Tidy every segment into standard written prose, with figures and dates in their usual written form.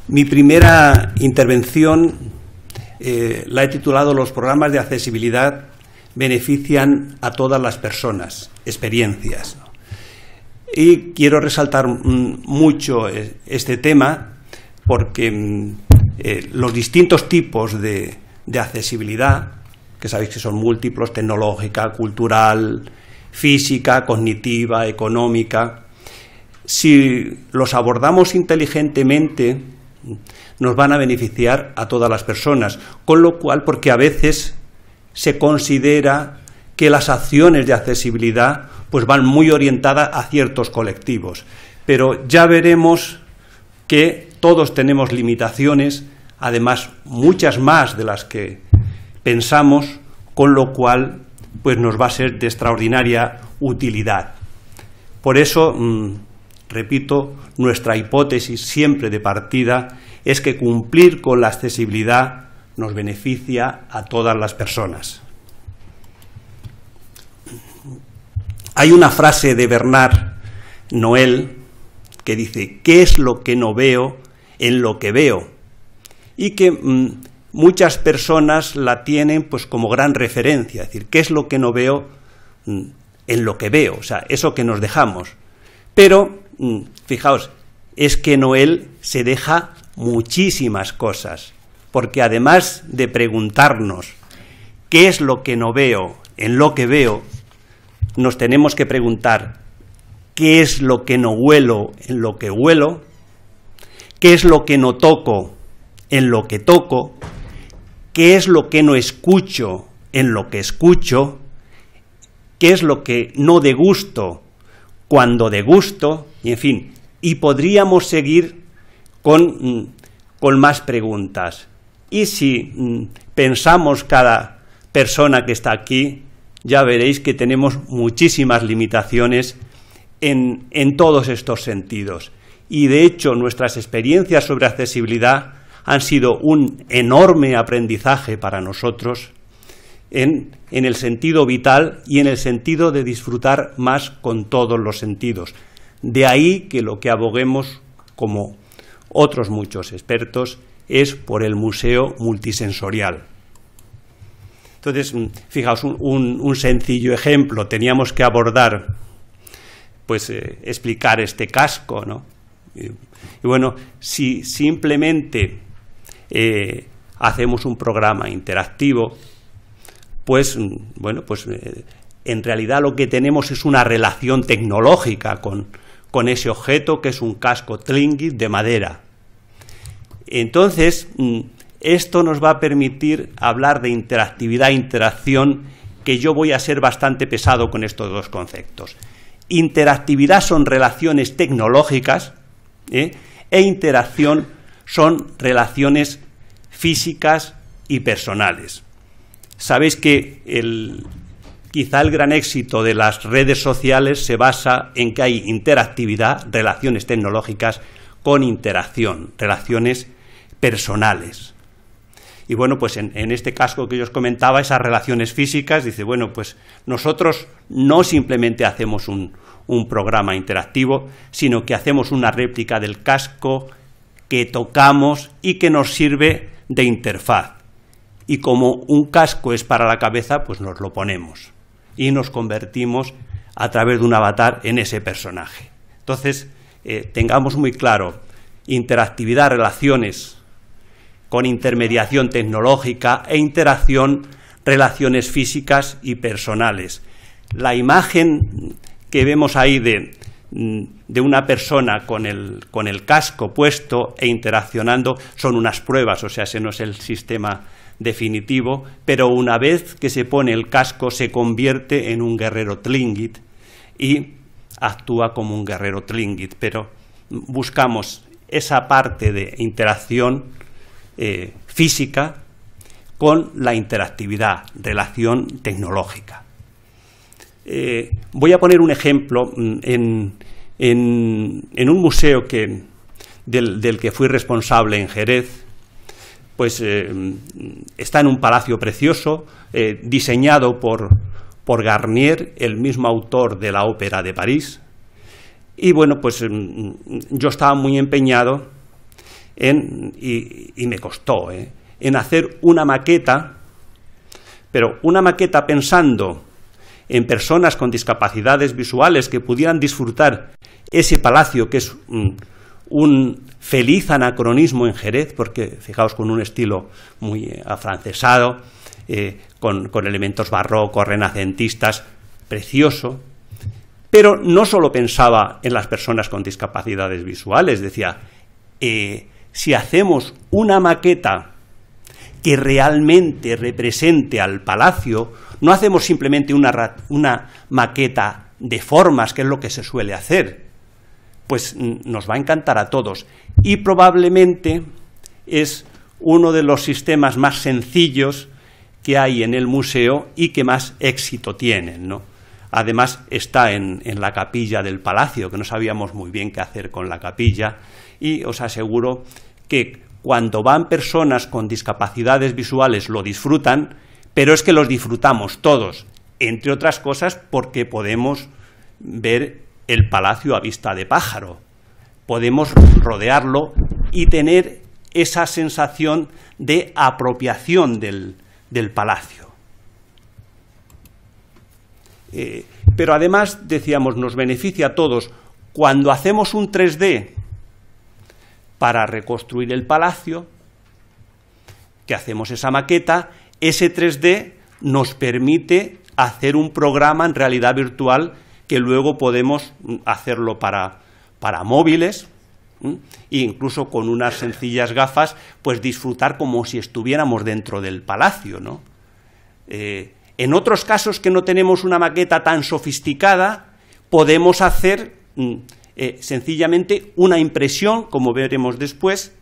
Mi primera intervención la he titulado «Los programas de accesibilidad benefician a todas las personas, experiencias». Y quiero resaltar mucho este tema porque los distintos tipos de accesibilidad, que sabéis que son múltiplos: tecnológica, cultural, física, cognitiva, económica, si los abordamos inteligentemente, nos van a beneficiar a todas las personas, con lo cual, porque a veces se considera que las acciones de accesibilidad pues van muy orientadas a ciertos colectivos, pero ya veremos que todos tenemos limitaciones, además muchas más de las que pensamos, con lo cual pues nos va a ser de extraordinaria utilidad. Por eso, repito, nuestra hipótesis siempre de partida es que cumplir con la accesibilidad nos beneficia a todas las personas. Hay una frase de Bernard Noël que dice: ¿qué es lo que no veo en lo que veo? Y que muchas personas la tienen pues como gran referencia, es decir, ¿qué es lo que no veo en lo que veo? O sea, eso que nos dejamos. Pero, fijaos, es que Noël se deja muchísimas cosas, porque además de preguntarnos ¿qué es lo que no veo en lo que veo?, nos tenemos que preguntar ¿qué es lo que no huelo en lo que huelo? ¿Qué es lo que no toco en lo que toco? ¿Qué es lo que no escucho en lo que escucho? ¿Qué es lo que no degusto cuando degusto? Y en fin, y podríamos seguir con más preguntas. Y si pensamos cada persona que está aquí, ya veréis que tenemos muchísimas limitaciones en todos estos sentidos. Y de hecho nuestras experiencias sobre accesibilidad han sido un enorme aprendizaje para nosotros en el sentido vital y en el sentido de disfrutar más con todos los sentidos. De ahí que lo que aboguemos, como otros muchos expertos, es por el museo multisensorial. Entonces, fijaos, un sencillo ejemplo. Teníamos que abordar, pues, explicar este casco, ¿no? Y bueno, si simplemente hacemos un programa interactivo, pues, bueno, pues en realidad lo que tenemos es una relación tecnológica con ese objeto que es un casco Tlingit de madera. Entonces, esto nos va a permitir hablar de interactividad e interacción, que yo voy a ser bastante pesado con estos dos conceptos. Interactividad son relaciones tecnológicas, e interacción son relaciones físicas y personales. Sabéis que quizá el gran éxito de las redes sociales se basa en que hay interactividad, relaciones tecnológicas, con interacción, relaciones personales. Y bueno, pues en este caso que yo os comentaba, esas relaciones físicas, dice, bueno, pues nosotros no simplemente hacemos un programa interactivo, sino que hacemos una réplica del casco que tocamos y que nos sirve de interfaz. Y como un casco es para la cabeza, pues nos lo ponemos y nos convertimos a través de un avatar en ese personaje. Entonces, tengamos muy claro, interactividad, relaciones con intermediación tecnológica, e interacción, relaciones físicas y personales. La imagen que vemos ahí de una persona con el casco puesto e interaccionando son unas pruebas, o sea, ese no es el sistema definitivo, pero una vez que se pone el casco se convierte en un guerrero Tlingit y actúa como un guerrero Tlingit, pero buscamos esa parte de interacción física con la interactividad, relación tecnológica. Voy a poner un ejemplo en un museo del que fui responsable en Jerez. Pues está en un palacio precioso, diseñado por Garnier, el mismo autor de la Ópera de París. Y bueno, pues yo estaba muy empeñado y me costó, en hacer una maqueta, pero una maqueta pensando en personas con discapacidades visuales que pudieran disfrutar ese palacio, que es un feliz anacronismo en Jerez, porque fijaos, con un estilo muy afrancesado, con elementos barrocos, renacentistas, precioso. Pero no solo pensaba en las personas con discapacidades visuales, decía, si hacemos una maqueta que realmente represente al palacio, no hacemos simplemente una maqueta de formas, que es lo que se suele hacer, pues nos va a encantar a todos. Y probablemente es uno de los sistemas más sencillos que hay en el museo y que más éxito tienen, ¿no? Además está en la capilla del palacio, que no sabíamos muy bien qué hacer con la capilla, y os aseguro que cuando van personas con discapacidades visuales lo disfrutan, pero es que los disfrutamos todos, entre otras cosas porque podemos ver el palacio a vista de pájaro, podemos rodearlo y tener esa sensación de apropiación del palacio. Pero además, decíamos, nos beneficia a todos. Cuando hacemos un 3D para reconstruir el palacio, que hacemos esa maqueta, ese 3D nos permite hacer un programa en realidad virtual que luego podemos hacerlo para móviles, e incluso con unas sencillas gafas, pues disfrutar como si estuviéramos dentro del palacio, ¿no? En otros casos que no tenemos una maqueta tan sofisticada, podemos hacer sencillamente una impresión, como veremos después,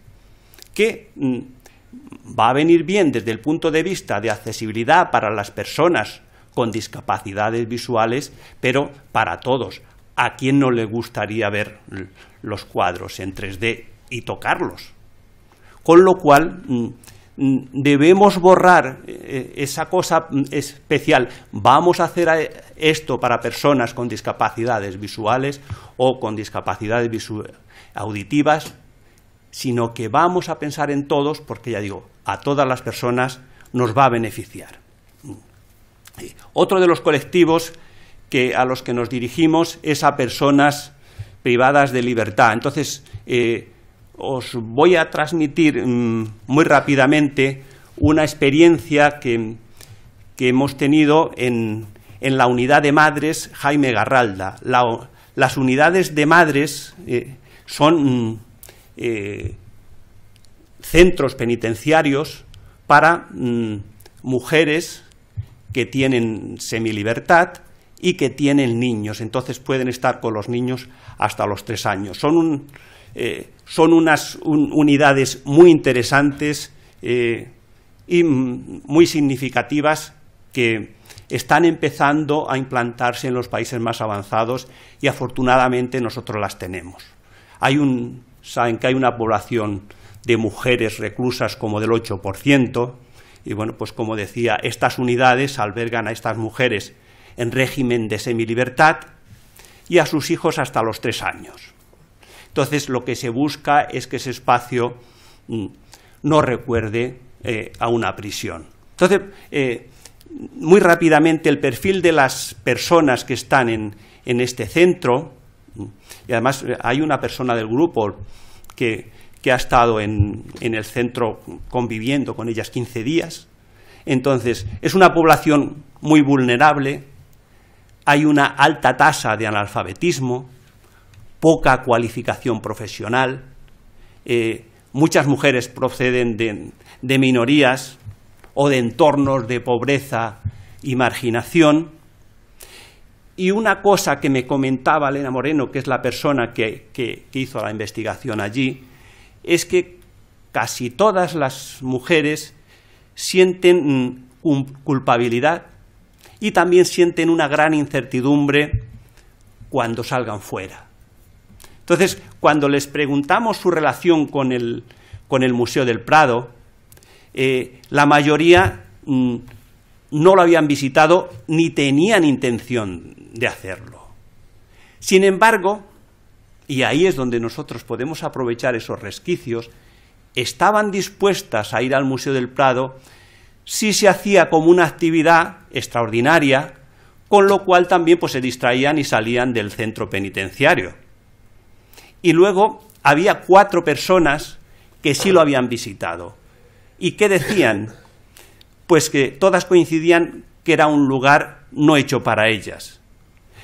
que va a venir bien desde el punto de vista de accesibilidad para las personas con discapacidades visuales, pero para todos. ¿A quién no le gustaría ver los cuadros en 3D y tocarlos? Con lo cual, debemos borrar esa cosa especial. Vamos a hacer esto para personas con discapacidades visuales o con discapacidades auditivas, sino que vamos a pensar en todos, porque ya digo, a todas las personas nos va a beneficiar. Otro de los colectivos a los que nos dirigimos es a personas privadas de libertad. Entonces, os voy a transmitir muy rápidamente una experiencia que hemos tenido en la unidad de madres Jaime Garralda. Las unidades de madres son centros penitenciarios para mujeres que tienen semilibertad y que tienen niños, entonces pueden estar con los niños hasta los 3 años. Son unas unidades muy interesantes y muy significativas que están empezando a implantarse en los países más avanzados y afortunadamente nosotros las tenemos. Saben que hay una población de mujeres reclusas como del 8%, y bueno, pues como decía, estas unidades albergan a estas mujeres en régimen de semilibertad y a sus hijos hasta los 3 años. Entonces, lo que se busca es que ese espacio no recuerde a una prisión. Entonces, muy rápidamente, el perfil de las personas que están en este centro, y además hay una persona del grupo que ha estado en el centro conviviendo con ellas 15 días. Entonces, es una población muy vulnerable, hay una alta tasa de analfabetismo, poca cualificación profesional, muchas mujeres proceden de minorías o de entornos de pobreza y marginación. Y una cosa que me comentaba Elena Moreno, que es la persona que hizo la investigación allí, es que casi todas las mujeres sienten culpabilidad y también sienten una gran incertidumbre cuando salgan fuera. Entonces, cuando les preguntamos su relación con el Museo del Prado, la mayoría no lo habían visitado ni tenían intención de hacerlo. Sin embargo, y ahí es donde nosotros podemos aprovechar esos resquicios, estaban dispuestas a ir al Museo del Prado si se hacía como una actividad extraordinaria, con lo cual también pues, se distraían y salían del centro penitenciario. Y luego había 4 personas que sí lo habían visitado. ¿Y qué decían? Pues que todas coincidían que era un lugar no hecho para ellas.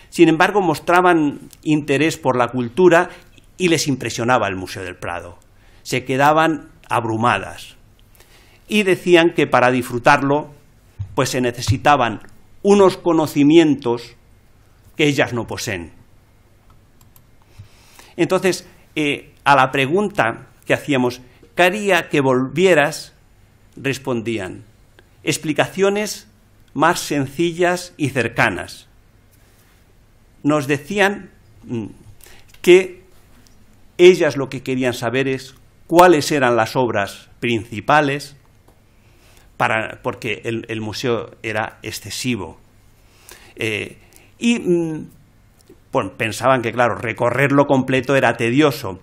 Sin embargo, mostraban interés por la cultura y les impresionaba el Museo del Prado. Se quedaban abrumadas. Y decían que para disfrutarlo, pues se necesitaban unos conocimientos que ellas no poseen. Entonces, a la pregunta que hacíamos, ¿qué haría que volvieras?, respondían, explicaciones más sencillas y cercanas. Nos decían que ellas lo que querían saber es cuáles eran las obras principales, porque el museo era excesivo. Bueno, pensaban que, claro, recorrerlo completo era tedioso.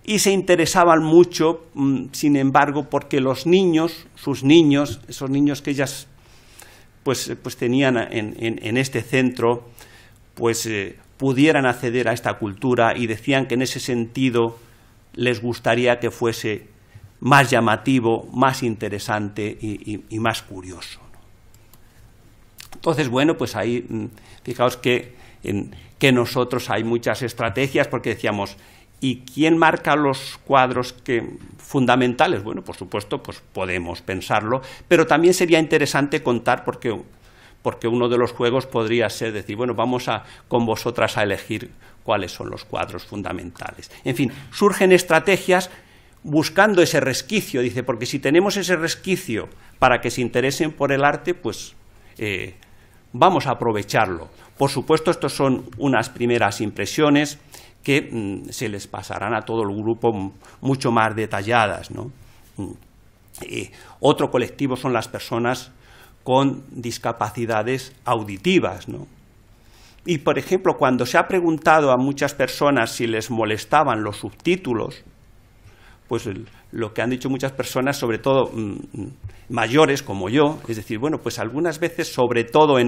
Y se interesaban mucho, sin embargo, porque los niños, sus niños, esos niños que ellas pues tenían en este centro, pues pudieran acceder a esta cultura, y decían que en ese sentido les gustaría que fuese más llamativo, más interesante y más curioso. Entonces, bueno, pues ahí, fijaos que nosotros hay muchas estrategias, porque decíamos, ¿y quién marca los cuadros fundamentales? Bueno, por supuesto, pues podemos pensarlo, pero también sería interesante contar, porque uno de los juegos podría ser decir, bueno, vamos con vosotras a elegir cuáles son los cuadros fundamentales. En fin, surgen estrategias buscando ese resquicio, dice, porque si tenemos ese resquicio para que se interesen por el arte, pues vamos a aprovecharlo. Por supuesto, estos son unas primeras impresiones que se les pasarán a todo el grupo mucho más detalladas, ¿no? Otro colectivo son las personas con discapacidades auditivas, ¿no? Y, por ejemplo, cuando se ha preguntado a muchas personas si les molestaban los subtítulos, pues lo que han dicho muchas personas, sobre todo mayores como yo, es decir, bueno, pues algunas veces, sobre todo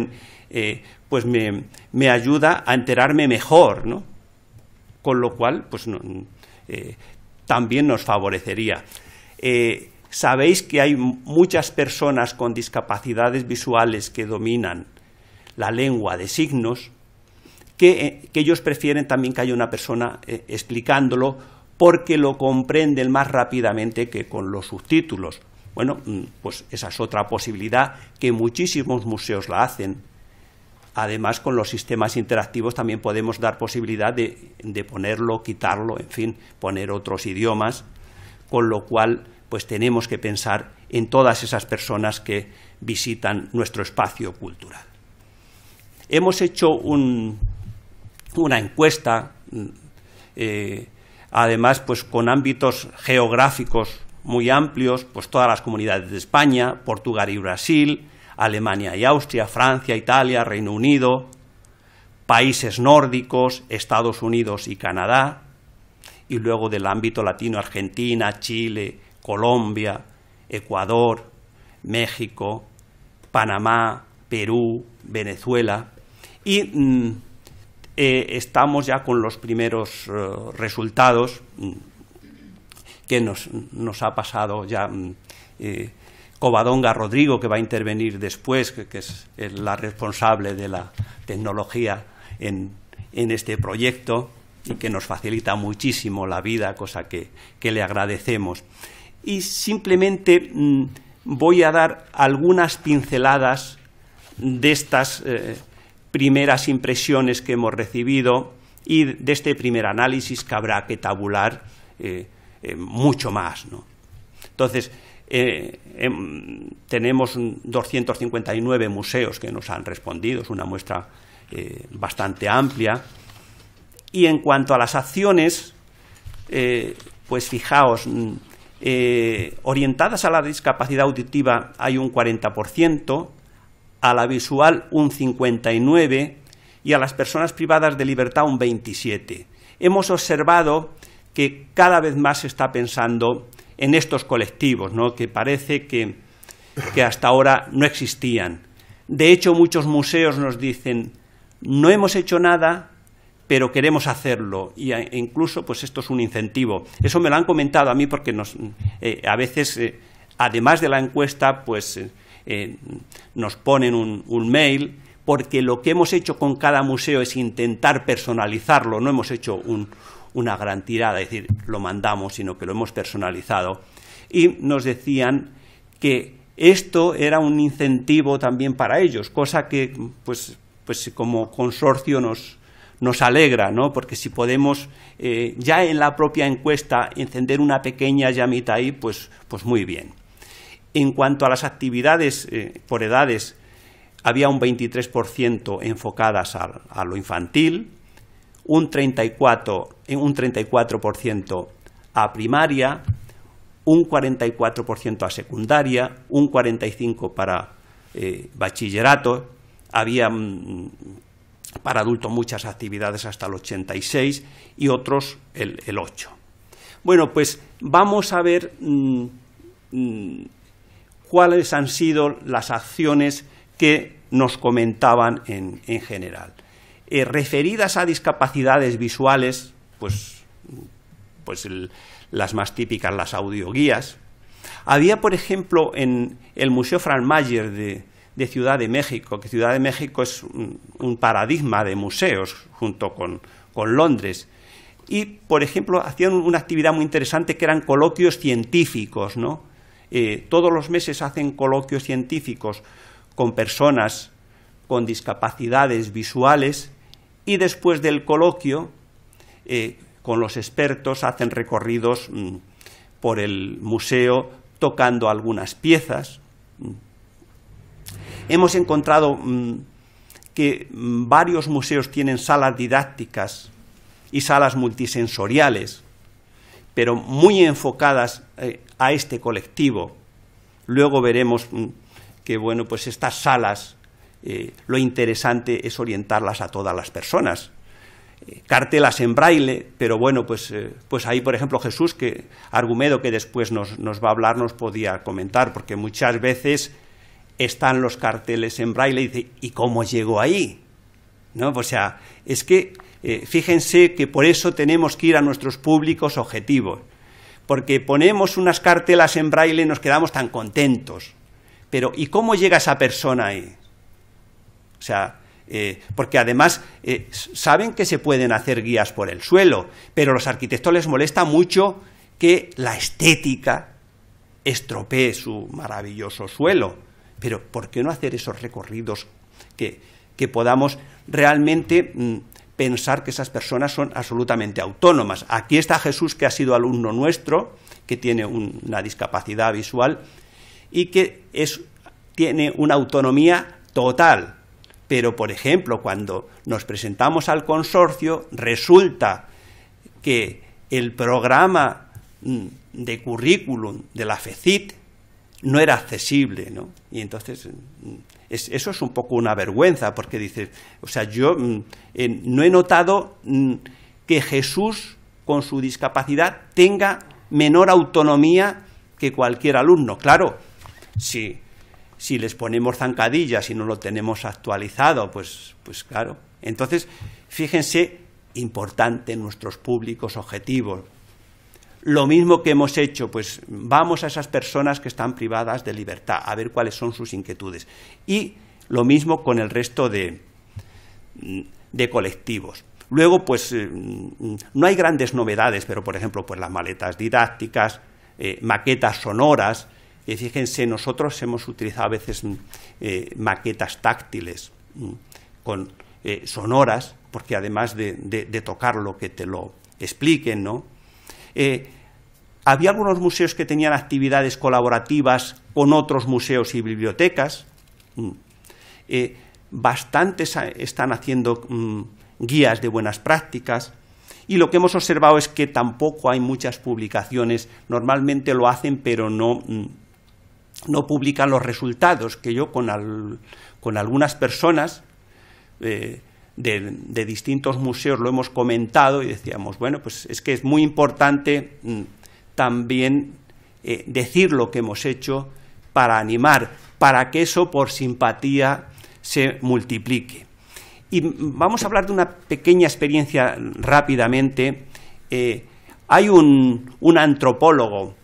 pues me ayuda a enterarme mejor, ¿no? Con lo cual, pues también nos favorecería. Sabéis que hay muchas personas con discapacidades visuales que dominan la lengua de signos, que ellos prefieren también que haya una persona explicándolo, porque lo comprenden más rápidamente que con los subtítulos. Bueno, pues esa es otra posibilidad, que muchísimos museos la hacen. Además, con los sistemas interactivos también podemos dar posibilidad de ponerlo, quitarlo, en fin, poner otros idiomas, con lo cual pues tenemos que pensar en todas esas personas que visitan nuestro espacio cultural. Hemos hecho una encuesta, además pues con ámbitos geográficos muy amplios, pues todas las comunidades de España, Portugal y Brasil, Alemania y Austria, Francia, Italia, Reino Unido, países nórdicos, Estados Unidos y Canadá, y luego del ámbito latino, Argentina, Chile, Colombia, Ecuador, México, Panamá, Perú, Venezuela, y estamos ya con los primeros resultados que nos ha pasado ya Covadonga Rodrigo, que va a intervenir después, que es la responsable de la tecnología en este proyecto y que nos facilita muchísimo la vida, cosa que le agradecemos. Y simplemente voy a dar algunas pinceladas de estas primeras impresiones que hemos recibido y de este primer análisis, que habrá que tabular mucho más, ¿no? Entonces, tenemos 259 museos que nos han respondido, es una muestra bastante amplia. Y en cuanto a las acciones, pues fijaos, orientadas a la discapacidad auditiva hay un 40%, a la visual un 59% y a las personas privadas de libertad un 27%. Hemos observado que cada vez más se está pensando en estos colectivos, ¿no?, que parece que hasta ahora no existían. De hecho, muchos museos nos dicen, no hemos hecho nada, pero queremos hacerlo, y incluso pues esto es un incentivo. Eso me lo han comentado a mí porque a veces, además de la encuesta, pues nos ponen un mail, porque lo que hemos hecho con cada museo es intentar personalizarlo, no hemos hecho una gran tirada, es decir, lo mandamos, sino que lo hemos personalizado. Y nos decían que esto era un incentivo también para ellos, cosa que pues como consorcio nos alegra, ¿no?, porque si podemos ya en la propia encuesta encender una pequeña llamita ahí, pues muy bien. En cuanto a las actividades por edades, había un 23% enfocadas a lo infantil, un 34% a primaria, un 44% a secundaria, un 45% para bachillerato, había para adultos muchas actividades hasta el 86% y otros el 8%. Bueno, pues vamos a ver cuáles han sido las acciones que nos comentaban en general. Referidas a discapacidades visuales, las más típicas, las audioguías. Había, por ejemplo, en el Museo Frank Mayer de Ciudad de México, que Ciudad de México es un paradigma de museos junto con Londres, y, por ejemplo, hacían una actividad muy interesante que eran coloquios científicos, ¿no? Todos los meses hacen coloquios científicos con personas con discapacidades visuales y después del coloquio, con los expertos, hacen recorridos por el museo tocando algunas piezas. Hemos encontrado que varios museos tienen salas didácticas y salas multisensoriales, pero muy enfocadas a este colectivo. Luego veremos que, bueno, pues estas salas, lo interesante es orientarlas a todas las personas. Cartelas en braille, pero bueno, pues ahí, por ejemplo, Jesús Argumedo, que después nos va a hablar, nos podía comentar, porque muchas veces están los carteles en braille y dice, ¿y cómo llegó ahí? ¿No? O sea, es que fíjense que por eso tenemos que ir a nuestros públicos objetivos, porque ponemos unas cartelas en braille y nos quedamos tan contentos, pero ¿y cómo llega esa persona ahí? O sea, porque además saben que se pueden hacer guías por el suelo, pero a los arquitectos les molesta mucho que la estética estropee su maravilloso suelo. Pero ¿por qué no hacer esos recorridos que podamos realmente pensar que esas personas son absolutamente autónomas? Aquí está Jesús, que ha sido alumno nuestro, que tiene una discapacidad visual y que tiene una autonomía total. Pero, por ejemplo, cuando nos presentamos al consorcio, resulta que el programa de currículum de la FECIT no era accesible, ¿no? Y entonces eso es un poco una vergüenza, porque dices, o sea, yo no he notado que Jesús, con su discapacidad, tenga menor autonomía que cualquier alumno. Claro, si les ponemos zancadillas y no lo tenemos actualizado, pues claro. Entonces, fíjense, importante en nuestros públicos objetivos. Lo mismo que hemos hecho, pues vamos a esas personas que están privadas de libertad, a ver cuáles son sus inquietudes. Y lo mismo con el resto de colectivos. Luego, pues no hay grandes novedades, pero por ejemplo, pues las maletas didácticas, maquetas sonoras. Fíjense, nosotros hemos utilizado a veces maquetas táctiles con sonoras, porque además de tocarlo, que te lo expliquen, ¿no? Había algunos museos que tenían actividades colaborativas con otros museos y bibliotecas. Bastantes están haciendo guías de buenas prácticas. Y lo que hemos observado es que tampoco hay muchas publicaciones. Normalmente lo hacen, pero no publican los resultados, que yo con algunas personas de distintos museos lo hemos comentado y decíamos, bueno, pues es que es muy importante también decir lo que hemos hecho, para animar, para que eso por simpatía se multiplique. Y vamos a hablar de una pequeña experiencia rápidamente. Hay un antropólogo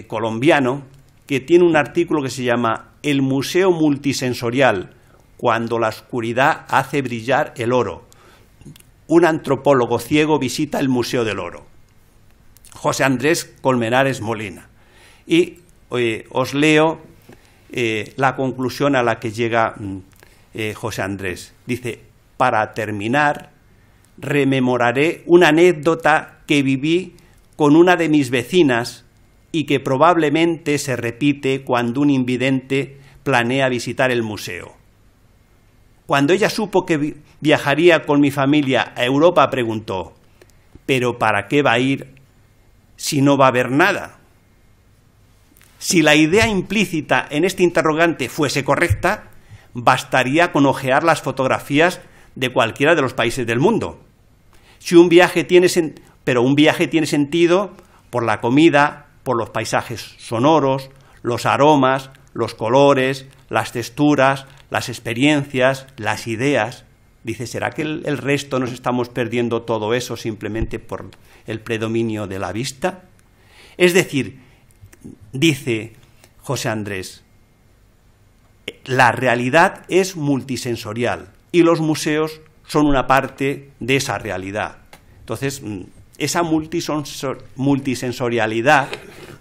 colombiano que tiene un artículo que se llama El Museo Multisensorial, cuando la oscuridad hace brillar el oro. Un antropólogo ciego visita el Museo del Oro. José Andrés Colmenares Molina. Y os leo la conclusión a la que llega José Andrés. Dice: para terminar, rememoraré una anécdota que viví con una de mis vecinas y que probablemente se repite cuando un invidente planea visitar el museo. Cuando ella supo que viajaría con mi familia a Europa, preguntó: ¿pero para qué va a ir si no va a ver nada? Si la idea implícita en este interrogante fuese correcta, bastaría con ojear las fotografías de cualquiera de los países del mundo. Pero un viaje tiene sentido por la comida, por los paisajes sonoros, los aromas, los colores, las texturas, las experiencias, las ideas. Dice, ¿será que el resto nos estamos perdiendo todo eso simplemente por el predominio de la vista? Es decir, dice José Andrés, la realidad es multisensorial y los museos son una parte de esa realidad. Entonces, esa multisensorialidad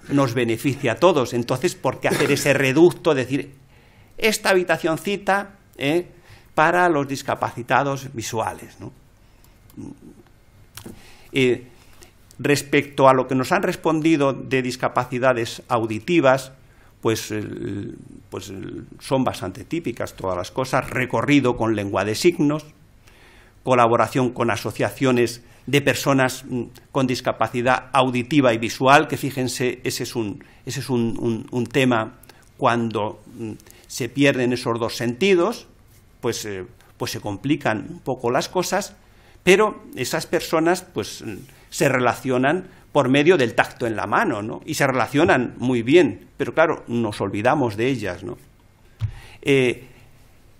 nos beneficia a todos. Entonces, ¿por qué hacer ese reducto? Decir, esta habitacioncita para los discapacitados visuales, ¿no? Respecto a lo que nos han respondido de discapacidades auditivas, pues son bastante típicas todas las cosas. Recorrido con lengua de signos, colaboración con asociaciones de personas con discapacidad auditiva y visual, que fíjense, ese es un tema cuando se pierden esos dos sentidos, pues se complican un poco las cosas, pero esas personas pues se relacionan por medio del tacto en la mano, ¿no? Y se relacionan muy bien, pero claro, nos olvidamos de ellas, ¿no?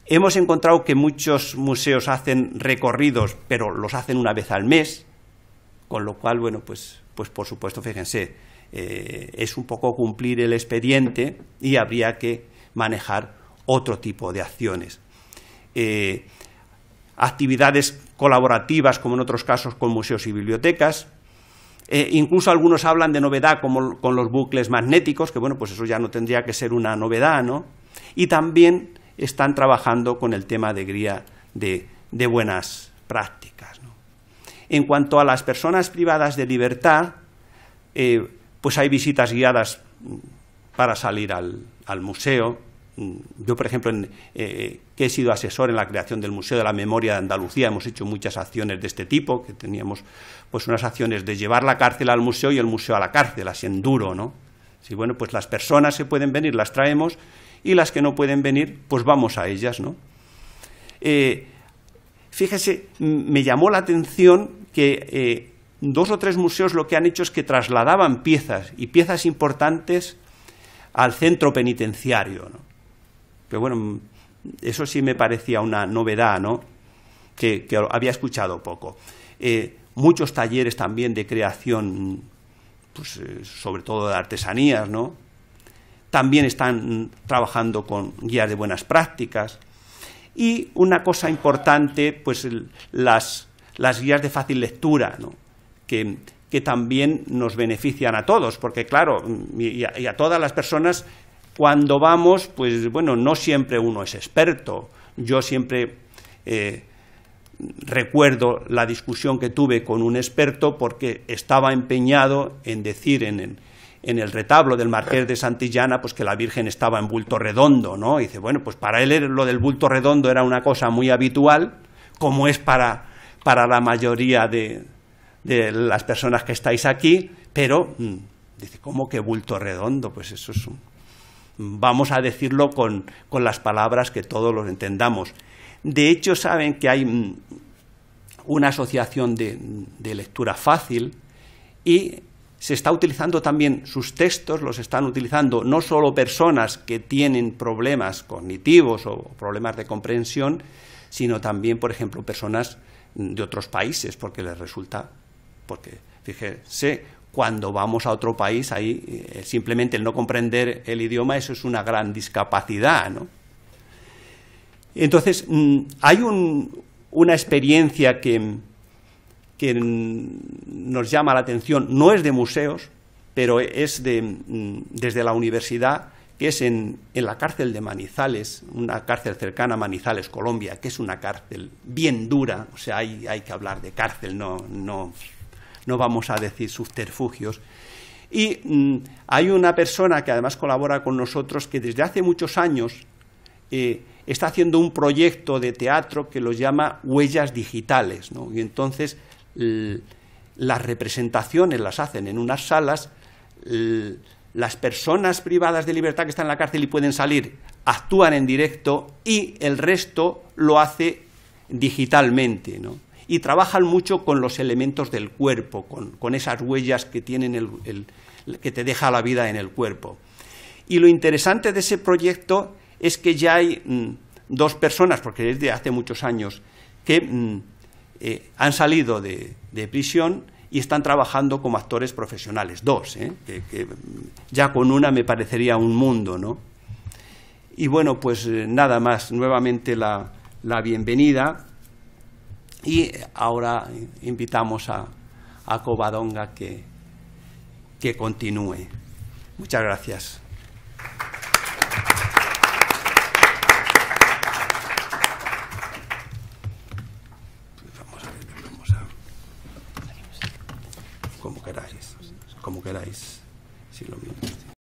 Hemos encontrado que muchos museos hacen recorridos, pero los hacen una vez al mes, con lo cual, bueno, pues por supuesto, fíjense, es un poco cumplir el expediente y habría que manejar otro tipo de acciones. Actividades colaborativas, como en otros casos con museos y bibliotecas. Incluso algunos hablan de novedad como con los bucles magnéticos, que bueno, pues eso ya no tendría que ser una novedad, ¿no? Y también están trabajando con el tema de guía de buenas prácticas, ¿no? En cuanto a las personas privadas de libertad, pues hay visitas guiadas para salir al museo. Yo, por ejemplo, que he sido asesor en la creación del Museo de la Memoria de Andalucía, hemos hecho muchas acciones de este tipo, que teníamos pues unas acciones de llevar la cárcel al museo y el museo a la cárcel, así en duro, ¿no? Sí, bueno, pues las personas que pueden venir las traemos y las que no pueden venir, pues vamos a ellas, ¿no? Fíjese, me llamó la atención que 2 o 3 museos lo que han hecho es que trasladaban piezas, y piezas importantes, al centro penitenciario, ¿no? Pero bueno, eso sí me parecía una novedad, ¿no? Que había escuchado poco. Muchos talleres también de creación, pues, sobre todo de artesanías, ¿no? También están trabajando con guías de buenas prácticas. Y una cosa importante, pues las guías de fácil lectura, ¿no? Que también nos benefician a todos, porque claro, y a todas las personas, cuando vamos, pues bueno, no siempre uno es experto. Yo siempre recuerdo la discusión que tuve con un experto porque estaba empeñado en decir en el retablo del Marqués de Santillana pues que la Virgen estaba en bulto redondo, ¿no? Y dice, bueno, pues para él lo del bulto redondo era una cosa muy habitual, como es para la mayoría de las personas que estáis aquí, pero dice, ¿cómo que bulto redondo? Pues eso es vamos a decirlo con las palabras que todos los entendamos. De hecho, saben que hay una asociación de lectura fácil y se está utilizando también sus textos, los están utilizando no solo personas que tienen problemas cognitivos o problemas de comprensión, sino también, por ejemplo, personas de otros países, porque les resulta, porque fíjese, cuando vamos a otro país, ahí simplemente el no comprender el idioma, eso es una gran discapacidad, ¿no? Entonces, hay una experiencia que nos llama la atención, no es de museos, pero es desde la universidad, que es en la cárcel de Manizales, una cárcel cercana a Manizales, Colombia, que es una cárcel bien dura, o sea, hay que hablar de cárcel, no vamos a decir subterfugios. Y hay una persona que además colabora con nosotros que desde hace muchos años está haciendo un proyecto de teatro que los llama Huellas Digitales, ¿no? Y entonces las representaciones las hacen en unas salas, las personas privadas de libertad que están en la cárcel y pueden salir actúan en directo y el resto lo hace digitalmente, ¿no? Y trabajan mucho con los elementos del cuerpo, con esas huellas que tienen que te deja la vida en el cuerpo. Y lo interesante de ese proyecto es que ya hay dos personas, porque es de hace muchos años, que han salido de prisión y están trabajando como actores profesionales, dos, que ya con una me parecería un mundo, ¿no? Y bueno, pues nada más, nuevamente la bienvenida, y ahora invitamos a Covadonga que continúe. Muchas gracias. Como queráis, si lo mismo.